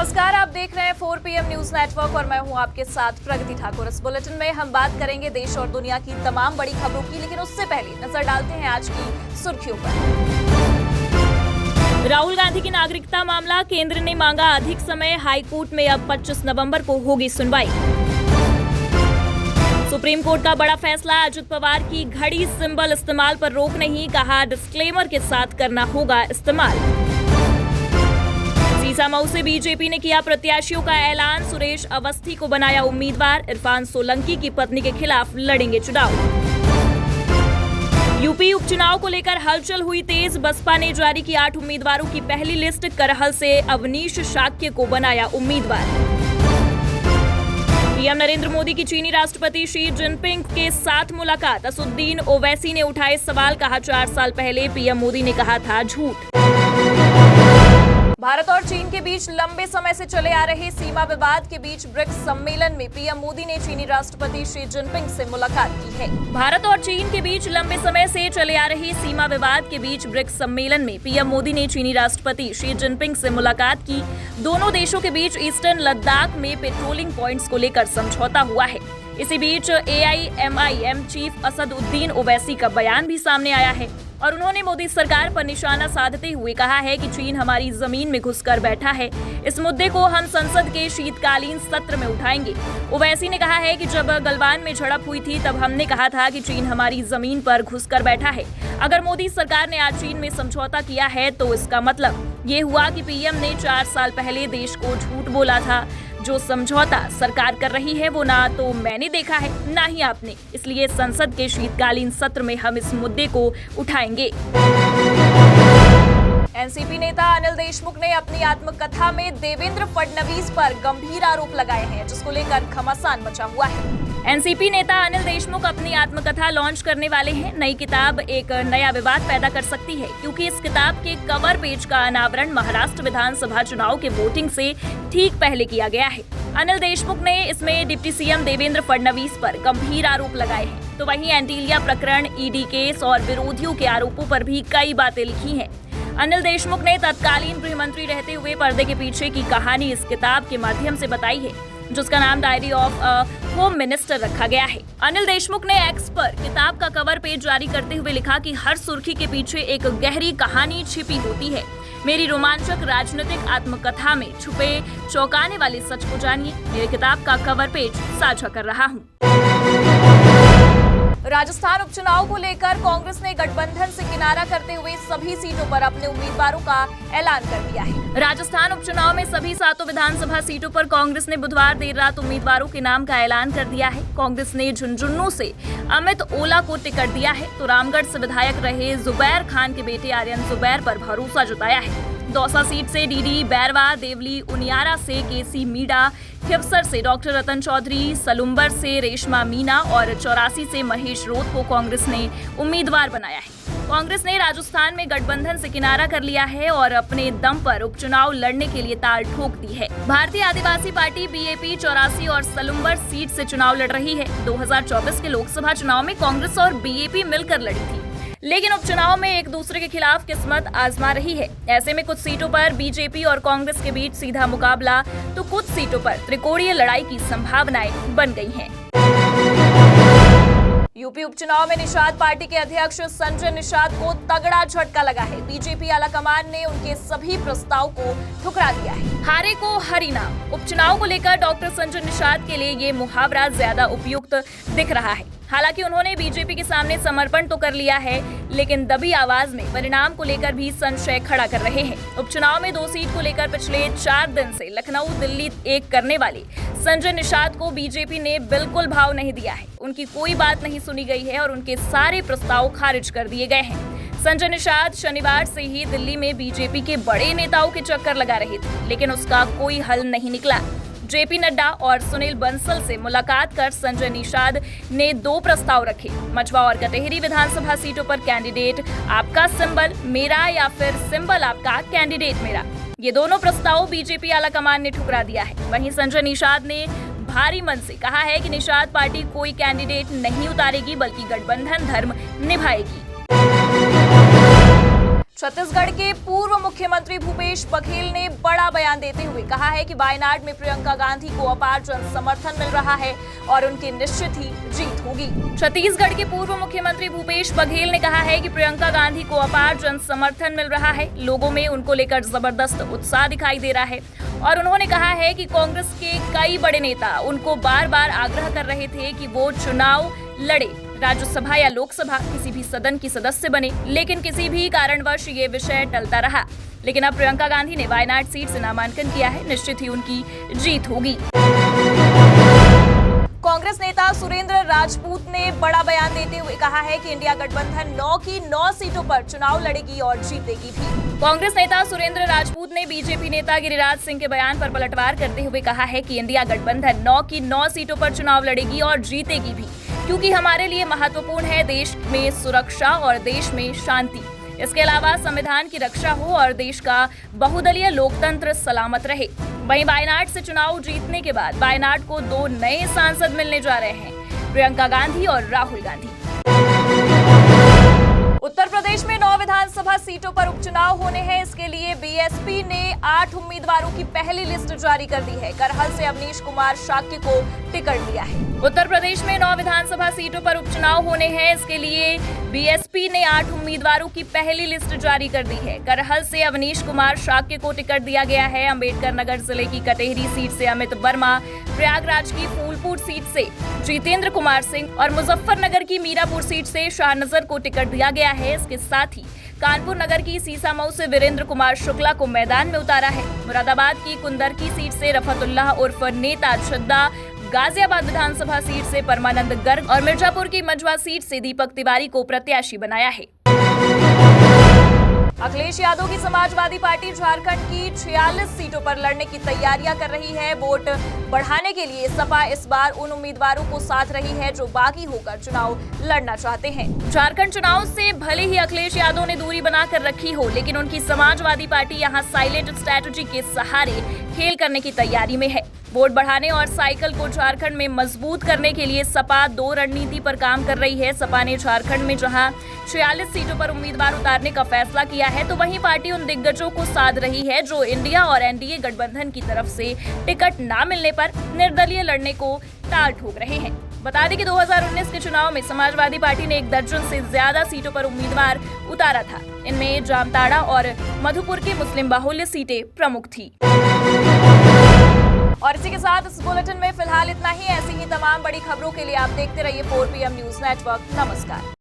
नमस्कार, आप देख रहे हैं 4 PM न्यूज नेटवर्क और मैं हूं आपके साथ प्रगति ठाकुर। इस बुलेटिन में हम बात करेंगे देश और दुनिया की तमाम बड़ी खबरों की, लेकिन उससे पहले नजर डालते हैं आज की सुर्खियों पर। राहुल गांधी की नागरिकता मामला, केंद्र ने मांगा अधिक समय, हाईकोर्ट में अब 25 नवंबर को होगी सुनवाई। सुप्रीम कोर्ट का बड़ा फैसला, अजित पवार की घड़ी सिंबल इस्तेमाल पर रोक नहीं, कहा डिस्क्लेमर के साथ करना होगा इस्तेमाल। सीसामऊ से बीजेपी ने किया प्रत्याशियों का ऐलान, सुरेश अवस्थी को बनाया उम्मीदवार, इरफान सोलंकी की पत्नी के खिलाफ लड़ेंगे चुनाव। यूपी उपचुनाव को लेकर हलचल हुई तेज, बसपा ने जारी की 8 उम्मीदवारों की पहली लिस्ट, करहल से अवनीश शाक्य को बनाया उम्मीदवार। पीएम नरेंद्र मोदी की चीनी राष्ट्रपति शी जिनपिंग के साथ मुलाकात, असदुद्दीन ओवैसी ने उठाए सवाल, कहा 4 साल पहले पीएम मोदी ने कहा था झूठ। भारत और चीन के बीच लंबे समय से चले आ रहे सीमा विवाद के बीच ब्रिक्स सम्मेलन में पीएम मोदी ने चीनी राष्ट्रपति शी जिनपिंग से मुलाकात की है। भारत और चीन के बीच लंबे समय से चले आ रहे सीमा विवाद के बीच ब्रिक्स सम्मेलन में पीएम मोदी ने चीनी राष्ट्रपति शी जिनपिंग से मुलाकात की। दोनों देशों के बीच ईस्टर्न लद्दाख में पेट्रोलिंग पॉइंट्स को लेकर समझौता हुआ है। इसी बीच AIMIM चीफ असदुद्दीन ओवैसी का बयान भी सामने आया है और उन्होंने मोदी सरकार पर निशाना साधते हुए कहा है कि चीन हमारी जमीन में घुसकर बैठा है। इस मुद्दे को हम संसद के शीतकालीन सत्र में उठाएंगे। ओवैसी ने कहा है कि जब गलवान में झड़प हुई थी तब हमने कहा था कि चीन हमारी जमीन पर घुसकर बैठा है। अगर मोदी सरकार ने आज चीन में समझौता किया है तो इसका मतलब ये हुआ कि पीएम ने 4 साल पहले देश को झूठ बोला था। जो समझौता सरकार कर रही है वो ना तो मैंने देखा है ना ही आपने, इसलिए संसद के शीतकालीन सत्र में हम इस मुद्दे को उठाएंगे। एनसीपी नेता अनिल देशमुख ने अपनी आत्मकथा में देवेंद्र फडणवीस पर गंभीर आरोप लगाए हैं, जिसको लेकर घमासान मचा हुआ है। एनसीपी नेता अनिल देशमुख अपनी आत्मकथा लॉन्च करने वाले हैं। नई किताब एक नया विवाद पैदा कर सकती है, क्योंकि इस किताब के कवर पेज का अनावरण महाराष्ट्र विधानसभा चुनाव के वोटिंग से ठीक पहले किया गया है। अनिल देशमुख ने इसमें डिप्टी सीएम देवेंद्र फडणवीस पर गंभीर आरोप लगाए हैं। तो वहीं एंटीलिया प्रकरण, ईडी केस और विरोधियों के आरोपों पर भी कई बातें लिखी हैं। अनिल देशमुख ने तत्कालीन गृह मंत्री रहते हुए पर्दे के पीछे की कहानी इस किताब के माध्यम से बताई है, जिसका नाम डायरी ऑफ होम मिनिस्टर रखा गया है। अनिल देशमुख ने एक्स पर किताब का कवर पेज जारी करते हुए लिखा कि हर सुर्खी के पीछे एक गहरी कहानी छिपी होती है। मेरी रोमांचक राजनीतिक आत्मकथा में छुपे चौंकाने वाले सच को जानिए। मेरे किताब का कवर पेज साझा कर रहा हूँ। राजस्थान उपचुनाव को लेकर कांग्रेस ने गठबंधन से किनारा करते हुए सभी सीटों पर अपने उम्मीदवारों का ऐलान कर दिया है। राजस्थान उपचुनाव में सभी 7 विधानसभा सीटों पर कांग्रेस ने बुधवार देर रात उम्मीदवारों के नाम का ऐलान कर दिया है। कांग्रेस ने झुंझुनू से अमित ओला को टिकट दिया है, तो रामगढ़ से विधायक रहे जुबैर खान के बेटे आर्यन जुबैर पर भरोसा जताया है। दौसा सीट से डीडी बैरवा, देवली उनियारा से केसी मीणा, खिवसर से डॉक्टर रतन चौधरी, सलुम्बर से रेशमा मीना और 84 से महेश रोत को कांग्रेस ने उम्मीदवार बनाया है। कांग्रेस ने राजस्थान में गठबंधन से किनारा कर लिया है और अपने दम पर उपचुनाव लड़ने के लिए ताल ठोक दी है। भारतीय आदिवासी पार्टी BAP 84 और सलुम्बर सीट से चुनाव लड़ रही है। 2024 के लोकसभा चुनाव में कांग्रेस और BAP मिलकर लड़ी थी, लेकिन उपचुनाव में एक दूसरे के खिलाफ किस्मत आजमा रही है। ऐसे में कुछ सीटों पर बीजेपी और कांग्रेस के बीच सीधा मुकाबला, तो कुछ सीटों पर त्रिकोणीय लड़ाई की संभावनाएं बन गई हैं। यूपी उपचुनाव में निषाद पार्टी के अध्यक्ष संजय निषाद को तगड़ा झटका लगा है। बीजेपी आलाकमान ने उनके सभी प्रस्ताव को ठुकरा दिया है। हारे को हरीना। उपचुनाव को लेकर डॉक्टर संजय निषाद के लिए ये मुहावरा ज्यादा उपयुक्त दिख रहा है। हालांकि उन्होंने बीजेपी के सामने समर्पण तो कर लिया है, लेकिन दबी आवाज में परिणाम को लेकर भी संशय खड़ा कर रहे हैं। उपचुनाव में 2 सीट को लेकर पिछले 4 दिन से लखनऊ दिल्ली एक करने वाले संजय निषाद को बीजेपी ने बिल्कुल भाव नहीं दिया है। उनकी कोई बात नहीं सुनी गई है और उनके सारे प्रस्ताव खारिज कर दिए गए हैं। संजय निषाद शनिवार से ही दिल्ली में बीजेपी के बड़े नेताओं के चक्कर लगा रहे थे, लेकिन उसका कोई हल नहीं निकला। JP नड्डा और सुनील बंसल से मुलाकात कर संजय निषाद ने 2 प्रस्ताव रखे। मछवा और कटेहरी विधानसभा सीटों पर कैंडिडेट आपका सिंबल मेरा या फिर सिंबल आपका कैंडिडेट मेरा, ये दोनों प्रस्ताव बीजेपी आलाकमान ने ठुकरा दिया है। वहीं संजय निषाद ने भारी मन से कहा है कि निषाद पार्टी कोई कैंडिडेट नहीं उतारेगी, बल्कि गठबंधन धर्म निभाएगी। छत्तीसगढ़ के पूर्व मुख्यमंत्री भूपेश बघेल ने बड़ा बयान देते हुए कहा है कि वायनाड में प्रियंका गांधी को अपार जन समर्थन मिल रहा है और उनकी निश्चित ही जीत होगी। छत्तीसगढ़ के पूर्व मुख्यमंत्री भूपेश बघेल ने कहा है कि प्रियंका गांधी को अपार जन समर्थन मिल रहा है। लोगों में उनको लेकर जबरदस्त उत्साह दिखाई दे रहा है और उन्होंने कहा है कि कांग्रेस के कई बड़े नेता उनको बार बार आग्रह कर रहे थे कि वो चुनाव लड़े, राज्यसभा या लोकसभा किसी भी सदन की सदस्य बने, लेकिन किसी भी कारणवश ये विषय टलता रहा। लेकिन अब प्रियंका गांधी ने वायनाड सीट से नामांकन किया है, निश्चित ही उनकी जीत होगी। कांग्रेस नेता सुरेंद्र राजपूत ने बड़ा बयान देते हुए कहा है कि इंडिया गठबंधन 9 की 9 सीटों पर चुनाव लड़ेगी और जीतेगी भी। कांग्रेस नेता सुरेंद्र राजपूत ने बीजेपी नेता गिरिराज सिंह के बयान पर पलटवार करते हुए कहा है कि इंडिया गठबंधन 9 की 9 सीटों पर चुनाव लड़ेगी और जीतेगी भी, क्योंकि हमारे लिए महत्वपूर्ण है देश में सुरक्षा और देश में शांति। इसके अलावा संविधान की रक्षा हो और देश का बहुदलीय लोकतंत्र सलामत रहे। वहीं वायनाड से चुनाव जीतने के बाद वायनाड को 2 नए सांसद मिलने जा रहे हैं, प्रियंका गांधी और राहुल गांधी। उत्तर प्रदेश में 9 विधानसभा सीटों पर उपचुनाव होने हैं। इसके लिए बीएसपी ने 8 उम्मीदवारों की पहली लिस्ट जारी कर दी है। करहल से अवनीश कुमार शाक्य को टिकट दिया है। उत्तर प्रदेश में 9 विधानसभा सीटों पर उपचुनाव होने हैं। इसके लिए बीएसपी ने 8 उम्मीदवारों की पहली लिस्ट जारी कर दी है। करहल से अवनीश कुमार शाक्य को टिकट दिया गया है। अंबेडकर नगर जिले की कटेहरी सीट से अमित वर्मा, प्रयागराज की फूलपुर सीट से जितेंद्र कुमार सिंह और मुजफ्फरनगर की मीरापुर सीट से शाहनजर को टिकट दिया गया है। इसके साथ ही कानपुर नगर की सीसामऊ से वीरेंद्र कुमार शुक्ला को मैदान में उतारा है। मुरादाबाद की कुंदरकी सीट से रफतुल्लाह उर्फ नेता छद्दा, गाजियाबाद विधानसभा सीट से परमानंद गर्ग और मिर्जापुर की मझवा सीट से दीपक तिवारी को प्रत्याशी बनाया है। अखिलेश यादव की समाजवादी पार्टी झारखंड की 46 सीटों पर लड़ने की तैयारियां कर रही है। वोट बढ़ाने के लिए सपा इस बार उन उम्मीदवारों को साथ रही है जो बागी होकर चुनाव लड़ना चाहते हैं। झारखंड चुनाव से भले ही अखिलेश यादव ने दूरी बनाकर रखी हो, लेकिन उनकी समाजवादी पार्टी यहां साइलेंट स्ट्रैटेजी के सहारे खेल करने की तैयारी में है। वोट बढ़ाने और साइकिल को झारखंड में मजबूत करने के लिए सपा 2 रणनीति पर काम कर रही है। सपा ने झारखंड में जहां 46 सीटों पर उम्मीदवार उतारने का फैसला किया है, तो वहीं पार्टी उन दिग्गजों को साध रही है जो इंडिया और एनडीए गठबंधन की तरफ से टिकट न मिलने पर निर्दलीय लड़ने को ताल ठोक रहे हैं। बता दें कि 2019 के चुनाव में समाजवादी पार्टी ने 1 दर्जन से ज्यादा सीटों पर उम्मीदवार उतारा था। इनमें जामताड़ा और मधुपुर की मुस्लिम बाहुल्य सीटें प्रमुख थी। और इसी के साथ इस बुलेटिन में फिलहाल इतना ही। ऐसी ही तमाम बड़ी खबरों के लिए आप देखते रहिए 4 PM न्यूज नेटवर्क। नमस्कार।